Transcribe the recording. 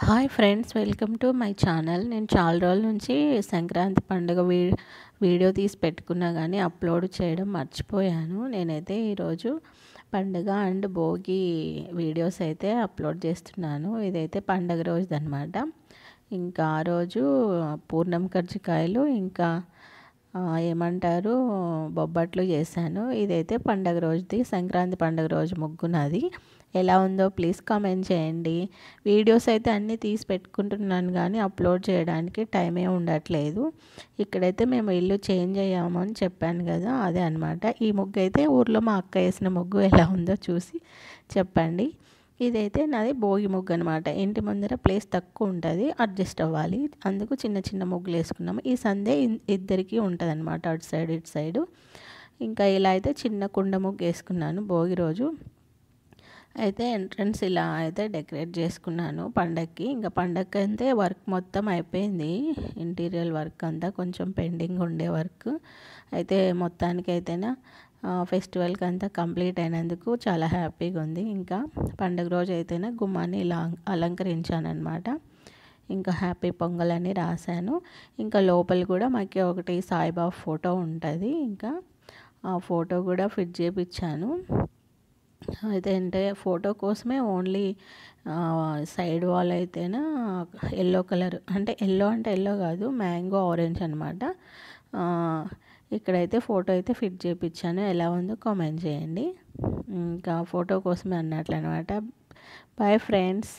Hi friends, welcome to my channel. నేను చాలా రోజుల నుంచి సంక్రాంతి పండుగ వీడియో తీసి పెట్టుకున్నా కానీ అప్లోడ్ చేయడం మర్చిపోయాను. నేనైతే ఈరోజు పండుగ అండ్ భోగి వీడియోస్ అయితే అప్లోడ్ చేస్తున్నాను. ఇదైతే పండుగ రోజుదనమాట. ఇంకా ఆ రోజు పూర్ణం కజ్జికాయలు ఇంకా ఏమంటారు బొబ్బట్లు చేశాను. ఇదైతే పండుగ రోజుది, సంక్రాంతి పండుగ రోజు ముగ్గు నాది. ఎలా ఉందో ప్లీజ్ కామెంట్ చేయండి. వీడియోస్ అయితే అన్నీ తీసి పెట్టుకుంటున్నాను కానీ అప్లోడ్ చేయడానికి టైమే ఉండట్లేదు. ఇక్కడైతే మేము ఇల్లు చేంజ్ అయ్యాము అని చెప్పాను కదా, అదే అనమాట. ఈ ముగ్గు అయితే ఊర్లో మా అక్క వేసిన ముగ్గు ఎలా ఉందో చూసి చెప్పండి. ఇదైతే నాది భోగి ముగ్గు అనమాట. ఇంటి ముందర ప్లేస్ తక్కువ ఉంటుంది, అడ్జస్ట్ అవ్వాలి. అందుకు చిన్న చిన్న ముగ్గులు వేసుకున్నాము. ఈ సందే ఇద్దరికి ఉంటుంది అనమాట, అటు సైడ్ ఇటు సైడు. ఇంకా ఇలా అయితే చిన్న కుండ ముగ్గు వేసుకున్నాను భోగి రోజు. అయితే ఎంట్రన్స్ ఇలా అయితే డెకరేట్ చేసుకున్నాను పండగకి. ఇంకా పండగకి అయితే వర్క్ మొత్తం అయిపోయింది. ఇంటీరియర్ వర్క్ అంతా కొంచెం పెండింగ్ ఉండే వర్క్ అయితే మొత్తానికి అయితేనా ఫెస్టివల్కి అంతా కంప్లీట్ అయినందుకు చాలా హ్యాపీగా ఉంది. ఇంకా పండుగ రోజు అయితేనే గుమ్మాన్ని ఇలా అలంకరించాను అనమాట. ఇంకా హ్యాపీ పొంగల్ అని రాశాను. ఇంకా లోపల కూడా మాకు ఒకటి సాయిబాబా ఫోటో ఉంటుంది. ఇంకా ఆ ఫోటో కూడా ఫిట్ చేయించాను. అయితే అంటే ఫోటో కోసమే ఓన్లీ సైడ్ వాల్ అయితేనా ఎల్లో కలర్, అంటే ఎల్లో కాదు, మ్యాంగో ఆరెంజ్ అనమాట. ఇక్కడైతే ఫోటో అయితే ఫిట్ చేయించాను. ఎలా ఉందో కామెంట్ చేయండి. ఇంకా ఫోటో కోసమే అన్నట్లు అనమాట. Boy friends.